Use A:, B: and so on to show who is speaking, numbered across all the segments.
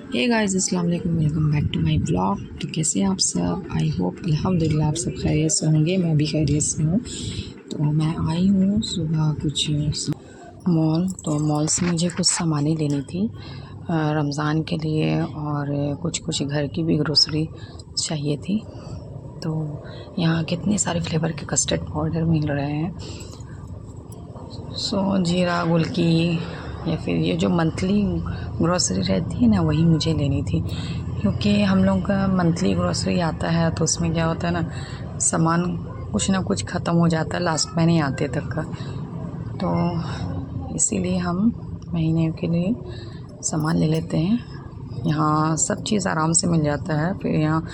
A: हे guys, अस्सलाम वालेकुम, welcome back to my blog. तो कैसे हैं आप सब? आई होप अल्हम्दुलिल्लाह आप सब खैरियत से होंगे। मैं भी खैरियत से हूँ। तो मैं आई हूँ सुबह कुछ मॉल से मुझे कुछ सामानें लेनी थी रमज़ान के लिए, और कुछ घर की भी ग्रोसरी चाहिए थी। तो यहाँ कितने सारे फ्लेवर के कस्टर्ड पाउडर मिल रहे हैं। जीरा गुलकी या फिर ये जो मंथली ग्रोसरी रहती है ना, वही मुझे लेनी थी। क्योंकि हम लोग का मंथली ग्रोसरी आता है तो उसमें क्या होता है ना, सामान कुछ ना कुछ ख़त्म हो जाता है लास्ट महीने आते तक का। तो इसीलिए हम महीने के लिए सामान ले लेते हैं। यहाँ सब चीज़ आराम से मिल जाता है। फिर यहाँ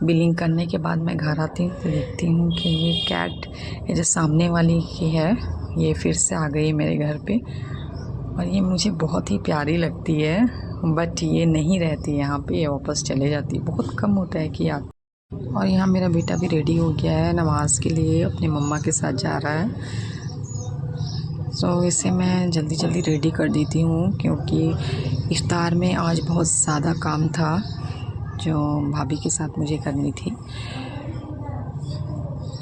A: बिलिंग करने के बाद मैं घर आती हूँ तो देखती हूँ कि ये कैट, ये जो सामने वाली की है, ये फिर से आ गई मेरे घर पे। और ये मुझे बहुत ही प्यारी लगती है, बट ये नहीं रहती यहाँ पे, ये वापस चले जाती है। बहुत कम होता है कि आप। और यहाँ मेरा बेटा भी रेडी हो गया है नमाज़ के लिए, अपनी मम्मा के साथ जा रहा है। इसे मैं जल्दी जल्दी रेडी कर देती हूँ क्योंकि इफ्तार में आज बहुत ज़्यादा काम था जो भाभी के साथ मुझे करनी थी।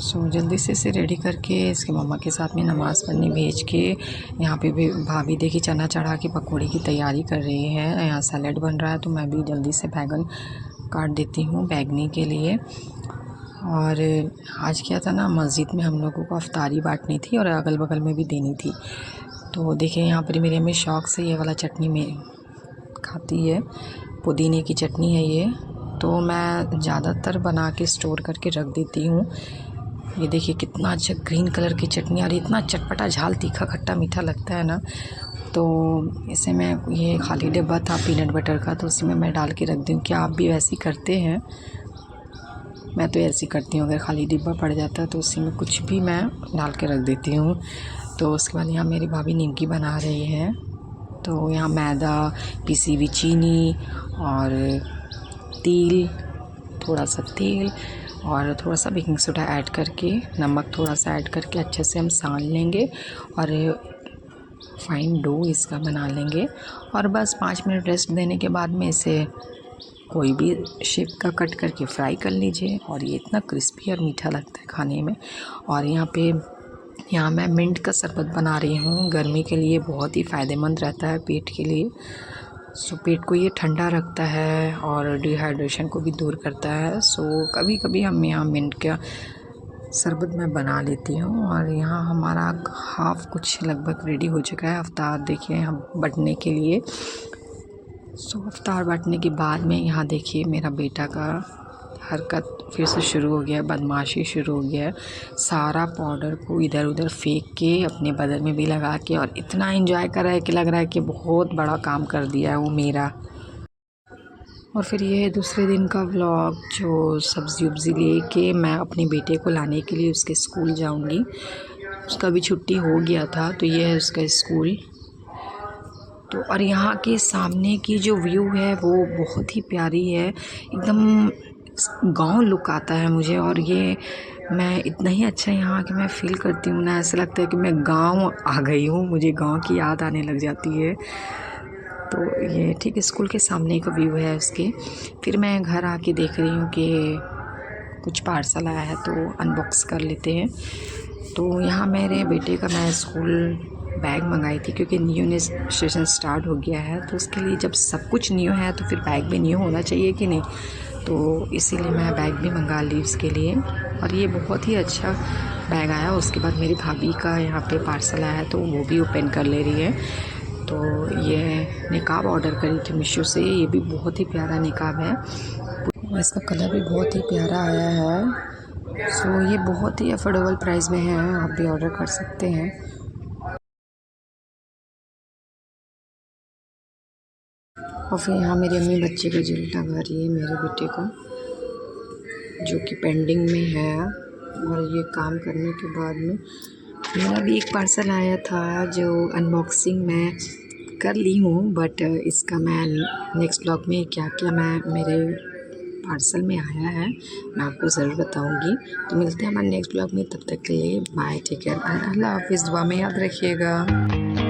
A: जल्दी से इसे रेडी करके इसके मम्मा के साथ में नमाज़ पढ़ने भेज के, यहाँ पे भी भाभी देखी चना चढ़ा के पकौड़ी की तैयारी कर रही है। यहाँ सैलेड बन रहा है तो मैं भी जल्दी से बैगन काट देती हूँ बैगनी के लिए। और आज क्या था ना, मस्जिद में हम लोगों को इफ्तारी बांटनी थी और अगल बगल में भी देनी थी। तो देखिए यहाँ पर मेरी अम्मी शौक़ से ये वाला चटनी में खाती है, पुदीने की चटनी है ये। तो मैं ज़्यादातर बना के स्टोर करके रख देती हूँ। ये देखिए कितना अच्छा ग्रीन कलर की चटनी, और इतना चटपटा झाल तीखा खट्टा मीठा लगता है ना। तो इसे मैं, ये खाली डिब्बा था पीनट बटर का, तो उसी में मैं डाल के रख दूँ। क्या आप भी वैसे करते हैं? मैं तो ऐसी करती हूँ, अगर खाली डिब्बा पड़ जाता है तो उसी में कुछ भी मैं डाल के रख देती हूँ। तो उसके बाद यहाँ मेरी भाभी निमकी बना रही है। तो यहाँ मैदा, पिसी हुई चीनी और तिल, थोड़ा सा तेल और थोड़ा सा बेकिंग सोडा ऐड करके, नमक थोड़ा सा ऐड करके अच्छे से हम सान लेंगे और फाइन डो इसका बना लेंगे। और बस 5 मिनट रेस्ट देने के बाद में इसे कोई भी शेप का कट करके फ्राई कर लीजिए। और ये इतना क्रिस्पी और मीठा लगता है खाने में। और यहाँ मैं मिंट का शरबत बना रही हूँ, गर्मी के लिए बहुत ही फ़ायदेमंद रहता है पेट के लिए। पेट को ये ठंडा रखता है और डिहाइड्रेशन को भी दूर करता है। कभी कभी हम यहाँ मिंट का शरबत मैं बना लेती हूँ। और यहाँ हमारा हाफ़ कुछ लगभग रेडी हो चुका है इफ्तार, देखिए हम बंटने के लिए। इफ्तार बांटने के बाद में यहाँ देखिए मेरा बेटा का हरकत फिर से शुरू हो गया, बदमाशी शुरू हो गया। सारा पाउडर को इधर उधर फेंक के अपने बदन में भी लगा के, और इतना एंजॉय कर रहा है कि लग रहा है कि बहुत बड़ा काम कर दिया है वो मेरा। और फिर ये है दूसरे दिन का व्लॉग, जो सब्ज़ी उब्ज़ी लेके मैं अपने बेटे को लाने के लिए उसके स्कूल जाऊंगी। उसका भी छुट्टी हो गया था, तो ये है उसका स्कूल। तो और यहाँ के सामने की जो व्यू है वो बहुत ही प्यारी है, एकदम गांव लुक आता है मुझे। और ये मैं इतना ही अच्छा यहाँ कि मैं फ़ील करती हूँ ना, ऐसा लगता है कि मैं गांव आ गई हूँ, मुझे गांव की याद आने लग जाती है। तो ये ठीक स्कूल के सामने का व्यू है उसके। फिर मैं घर आके देख रही हूँ कि कुछ पार्सल आया है तो अनबॉक्स कर लेते हैं। तो यहाँ मेरे बेटे का मैं स्कूल बैग मंगाई थी क्योंकि न्यू सेशन स्टार्ट हो गया है, तो उसके लिए जब सब कुछ न्यू है तो फिर बैग भी न्यू होना चाहिए कि नहीं। तो इसीलिए मैं बैग भी मंगा ली उसके लिए। और ये बहुत ही अच्छा बैग आया। उसके बाद मेरी भाभी का यहाँ पे पार्सल आया है तो वो भी ओपन कर ले रही है। तो ये निकाब ऑर्डर करी थी मीशो से, ये भी बहुत ही प्यारा निकाब है, इसका कलर भी बहुत ही प्यारा आया है। ये बहुत ही अफोर्डेबल प्राइस में है, आप भी ऑर्डर कर सकते हैं। और फिर यहाँ मेरी अम्मी बच्चे का जिल्टा भर रही है मेरे बेटे को, जो कि पेंडिंग में है। और ये काम करने के बाद में मेरा भी एक पार्सल आया था जो अनबॉक्सिंग मैं कर ली हूँ, बट इसका मैं नेक्स्ट ब्लॉग में क्या क्या मैं मेरे पार्सल में आया है मैं आपको ज़रूर बताऊंगी। तो मिलते हैं हमारे नेक्स्ट ब्लॉग में, तब तक के लिए बाय, टेक केयर, अल्लाह हाफिज़, दुआ में याद रखिएगा।